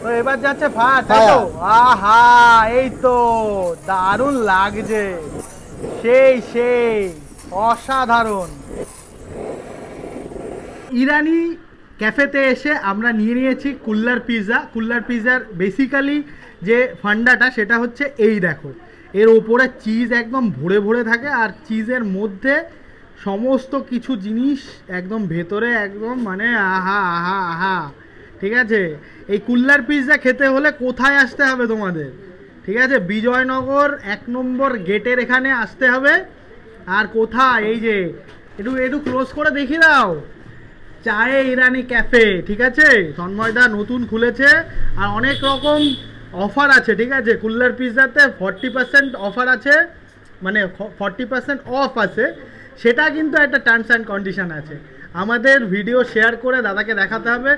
তো এবার যাচ্ছে ফায়ার, তাই তো? আহা, এই তো দারুণ লাগছে, সেই অসাধারণ। ইরানি ক্যাফেতে এসে আমরা নিয়ে নিয়েছি কুল্লার পিৎজা। কুল্লার পিৎজার বেসিক্যালি যে ফান্ডাটা সেটা হচ্ছে এই দেখো, এর ওপরে চিজ একদম ভরে ভরে থাকে, আর চিজের মধ্যে সমস্ত কিছু জিনিস একদম ভেতরে একদম মানে আহা আহা আহা। ঠিক আছে, এই কুল্লার পিৎজা খেতে হলে কোথায় আসতে হবে তোমাদের? ঠিক আছে, বিজয়নগর 1 নম্বর গেটের এখানে আসতে হবে। আর কোথায়, এই যে একটু একটু ক্লোজ করে দেখিয়ে দাও, চায়ে ইরানি ক্যাফে। ঠিক আছে, তন্ময়দা নতুন খুলেছে, আর অনেক রকম অফার আছে। ঠিক আছে, কুল্লার পিৎজাতে 40% অফার আছে, মানে 40% অফ আছে। সেটা কিন্তু একটা টার্মস অ্যান্ড কন্ডিশন আছে। আমাদের ভিডিও শেয়ার করে দাদাকে দেখাতে হবে,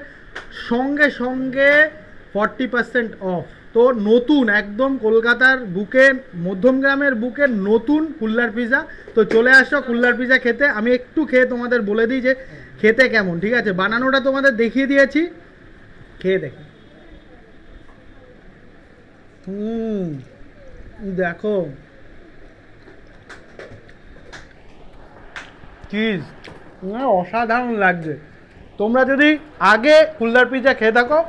সঙ্গে সঙ্গে 40% অফ। তো নতুন একদম কলকাতার বুকে, মধ্যমগ্রামের বুকে নতুন কুল্লার পিৎজা। তো চলে আসো কুল্লার পিৎজা খেতে। আমি একটু খেয়ে তোমাদের বলে দিই যে খেতে কেমন। ঠিক আছে, বানানোটা তোমাদের দেখিয়ে দিয়েছি, খেয়ে দেখি। দেখো চিজ, অসাধারণ লাগছে। তোমরা যদি আগে কুল্লার পিৎজা খেয়ে থাকো,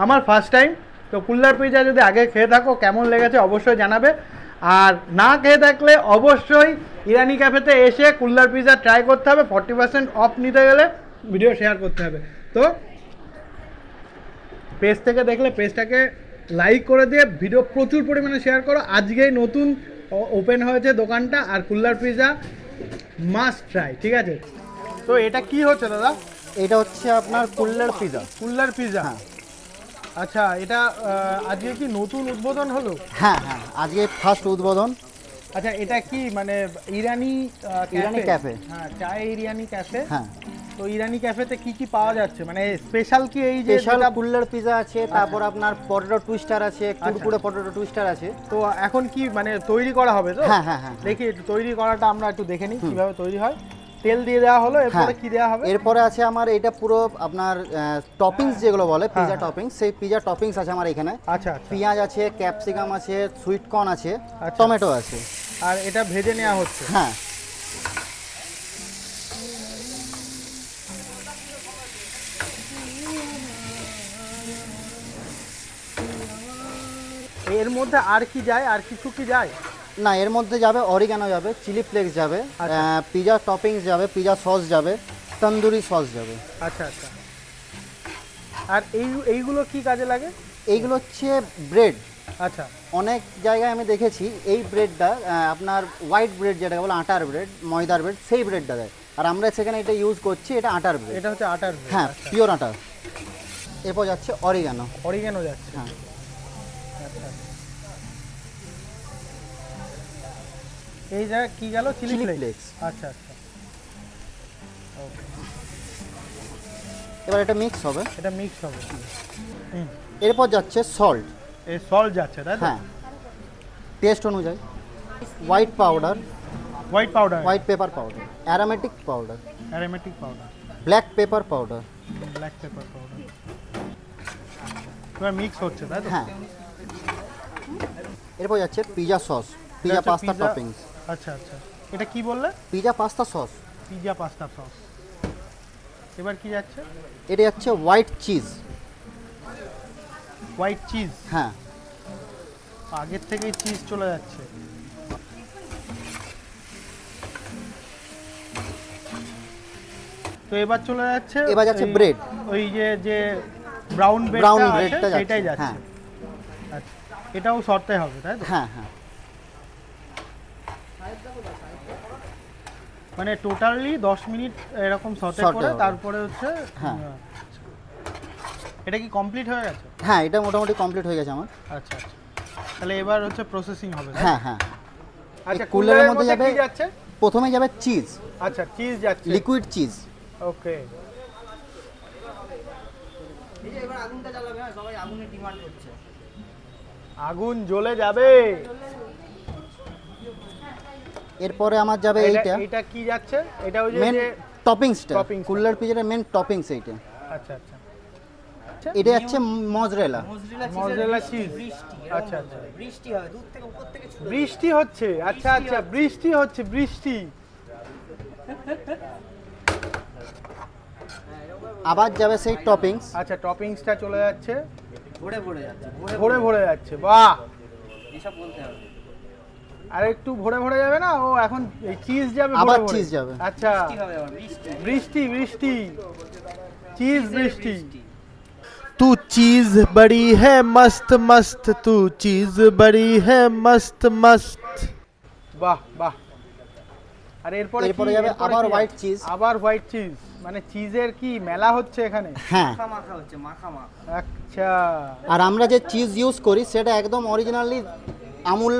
আমার ফার্স্ট টাইম, তো কুল্লার পিৎজা যদি আগে খেয়ে থাকো কেমন লেগেছে অবশ্যই জানাবে। আর না খেয়ে থাকলে অবশ্যই ইরানি ক্যাফেতে এসে কুল্লার পিৎজা ট্রাই করতে হবে। 40% অফ নিতে গেলে ভিডিও শেয়ার করতে হবে। তো পেজ থেকে দেখলে পেজটাকে লাইক করে দিয়ে ভিডিও প্রচুর পরিমাণে শেয়ার করো। আজকেই নতুন ওপেন হয়েছে দোকানটা, আর কুল্লার পিৎজা মাস্ট ট্রাই। ঠিক আছে, তো এটা কি হচ্ছে দাদা? এটা হচ্ছে আপনার কুল্লার পিৎজা। কুল্লার পিৎজা, আচ্ছা। এটা আজকে কি নতুন উদ্বোধন হলো? হ্যাঁ হ্যাঁ, আজকে ফার্স্ট উদ্বোধন। আচ্ছা, এটা কি মানে ইরানি ক্যাফে? হ্যাঁ, চায় ইরানি ক্যাফে। হ্যাঁ, তো ইরানি ক্যাফেতে কি কি পাওয়া যাচ্ছে, মানে স্পেশাল কি? এই যে স্পেশাল কুল্লার পিৎজা আছে, তারপর আপনার পটেটো টুইস্টার আছে, কুরকুরে পটেটো টুইস্টার আছে। তো এখন কি মানে তৈরি করা হবে তো? হ্যাঁ হ্যাঁ হ্যাঁ, দেখি একটু তৈরি করাটা আমরা একটু দেখে নিই কিভাবে তৈরি হয়। তেল দিয়ে দেওয়া হলো, এরপরে কি দেওয়া হবে? এরপরে আছে আমার এটা পুরো আপনার টপিংস যেগুলো বলে পিৎজা টপিংস, সেই পিৎজা টপিংস আছে আমার এখানে। আচ্ছা, পেঁয়াজ আছে, ক্যাপসিকাম আছে, সুইট কর্ন আছে, টমেটো আছে। আর এটা ভেজে নেওয়া হচ্ছে? হ্যাঁ, এর মধ্যে আর কি যায়, আর কিছু কি যায়? না, এর মধ্যে যাবে অরিগানো যাবে, চিলি ফ্লেক্স যাবে, পিৎজা টপিংস যাবে, পিৎজা সস যাবে, তন্দুরি সস যাবে। আচ্ছা আচ্ছা। আর এইগুলো কি কাজে লাগে? এইগুলো হচ্ছে ব্রেড। আচ্ছা, অনেক জায়গায় আমি দেখেছি এই ব্রেডটা আপনার হোয়াইট ব্রেড, যেটা বলে আটার ব্রেড, ময়দার ব্রেড, সেই ব্রেডটা দেয়। আর আমরা সেখানে এটা ইউজ করছি, এটা আটার ব্রেড। এটা হচ্ছে আটার ব্রেড? হ্যাঁ, পিওর আটা। এরপর যাচ্ছে অরিগানো। অরিগানো যাচ্ছে? হ্যাঁ। আচ্ছা, এই জায়গা কি গেল? Chilli flakes. আচ্ছা আচ্ছা, ওকে। এবার এটা মিক্স হবে। এটা মিক্স হবে। এরপর যাচ্ছে সল্ট। এই সল্ট যাচ্ছে, তাই তো? হ্যাঁ, টেস্ট অনুযায়ী। White powder, white powder, white paper powder, aromatic powder, aromatic powder, black pepper powder, black pepper powder. এবার মিক্স হচ্ছে, তাই তো? হ্যাঁ। এরপর যাচ্ছে pizza sauce, pizza pasta toppings. আচ্ছা আচ্ছা, এটা কি বললে? Pizza pasta sauce. Pizza pasta sauce. এবার কি যাচ্ছে? এটা যাচ্ছে হোয়াইট চিজ। White cheese? হ্যাঁ, আগের থেকেই চিজ চলে যাচ্ছে। তো এবার চলে যাচ্ছে, এবার যাচ্ছে ব্রেড। ওই যে ব্রাউন ব্রেডটা সেটাই যাচ্ছে। হ্যাঁ, আচ্ছা, এটাও সরতে হবে, তাই তো? হ্যাঁ হ্যাঁ। মানে টোটালি 10 মিনিট এরকম সরতে করে তারপরে হচ্ছে। হ্যাঁ, এটা কি কমপ্লিট হয়ে গেছে? হ্যাঁ, এটা মোটামুটি কমপ্লিট হয়ে গেছে আমার। আচ্ছা আচ্ছা, তাহলে এবার হচ্ছে প্রসেসিং হবে? হ্যাঁ হ্যাঁ। আচ্ছা, কুলারের মধ্যে যাবে, কি যাচ্ছে? প্রথমে যাবে চিজ। আচ্ছা, চিজ যাচ্ছে, লিকুইড চিজ। ওকে। এই যে এবার আগুনটা জ্বালাবে, সবাই আগুনের ডিমান্ড করছে। আগুন জ্বলে যাবে। এরপরে আমার যাবে এইটা। এটা কি যাচ্ছে? এটা ওই যে মেন টপিংসটা, কুলার পিৎজার মেন টপিংস এইটা। আচ্ছা আচ্ছা। যাচ্ছে? এটা যাচ্ছে মজরেলা। Mozzarella cheese. আচ্ছা আচ্ছা, বৃষ্টি হবে দূর থেকে উপর থেকে ছুড়ে, বৃষ্টি হচ্ছে। আচ্ছা আচ্ছা, বৃষ্টি হচ্ছে, বৃষ্টি। আবার যাবে সেই টপিংস। আচ্ছা, টপিংসটা চলে যাচ্ছে, ভরে ভরে যাচ্ছে, ভরে ভরে যাচ্ছে। বাহ, এসব বলতে হবে। আর একটু ভরে ভরে যাবে না? ও এখন এই চিজ যাবে, আবার ভরে ভরে। চিজ যাবে। আচ্ছা, কি হবে আবার? বৃষ্টি, বৃষ্টি বৃষ্টি, চিজ বৃষ্টি। तू चीज बड़ी है मस्त मस्त, तू चीज बड़ी है मस्त मस्त। বাহ বাহ। আর এরপরে এরপরে কি? যাবে এরপরে আবার কি হোয়াইট আছে? চিজ। আবার হোয়াইট চিজ, মানে চিজের কি মেলা হচ্ছে এখানে? হ্যাঁ, মাখা মাখা হচ্ছে, মাখা মাখা। আচ্ছা আর আমরা যে চিজ ইউজ করি সেটা একদম অরিজিনালি আমুল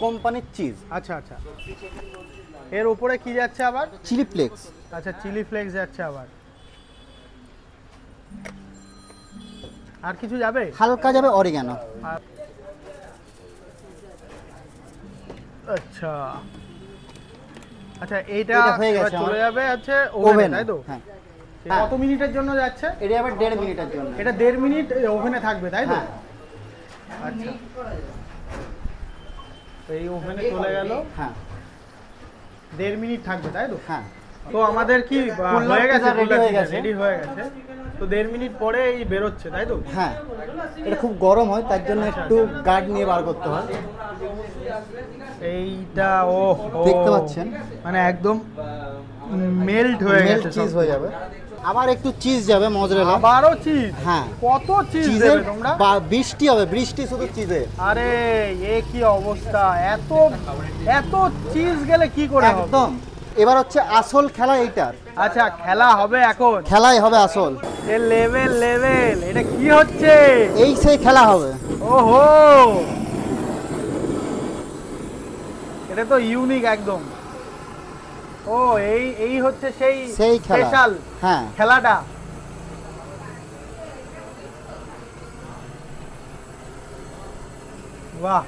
কোম্পানির চিজ। আচ্ছা আচ্ছা। এর উপরে কি যাচ্ছে আবার? Chilli flakes. আচ্ছা, চিলি ফ্লেক্স যাচ্ছে আবার। আর কিছু যাবে? হালকা যাবে অরিগানো। আচ্ছা আচ্ছা, এইটা এটা হয়ে এবার গেছে চলে আমার। যাবে আছে ওভেনে, ওভেন, তাই তো? হ্যাঁ। কত মিনিটের জন্য যাচ্ছে? এটা আবার 1.5 মিনিটের জন্য। এটা 1.5 মিনিট ওভেনে থাকবে, তাই তো? হ্যাঁ। আচ্ছা, তো এই ওভেনে চলে গেল, হ্যাঁ 1.5 মিনিট থাকবে, তাই তো? হ্যাঁ। তো আমাদের কি কুল্লার হয়ে গেছে? pizza ready হয়ে গেছে। রেডি হয়ে গেছে। তো 1.5 মিনিট পরে এই বেরোচ্ছে, তাই তো? হ্যাঁ, এটা খুব গরম হয় তার জন্য একটু গার্ড নিয়ে বার করতে হয়। এইটা ও দেখতে পাচ্ছেন? মানে একদম মেল্ট হয়ে মেল্ট গেছে, চিজ সব। হয়ে যাবে। আবার একটু চিজ যাবে মজরেলা। আবারও চিজ? হ্যাঁ। কত চিজ চিজের দেবে তোমরা? বৃষ্টি হবে, বৃষ্টি শুধু চিজে। আরে এ কি অবস্থা! এত এত চিজ গেলে কি করে হবে? একদম। এবার হচ্ছে আসল খেলা এইটার। আচ্ছা, খেলা হবে এখন। খেলাই হবে আসল। এ লেভেল লেভেল, এটা কি হচ্ছে? এই সেই খেলা হবে। ওহো, এটা তো ইউনিক একদম। ও এই হচ্ছে সেই সেই খেলা। স্পেশাল হ্যাঁ। খেলাটা। বাহ,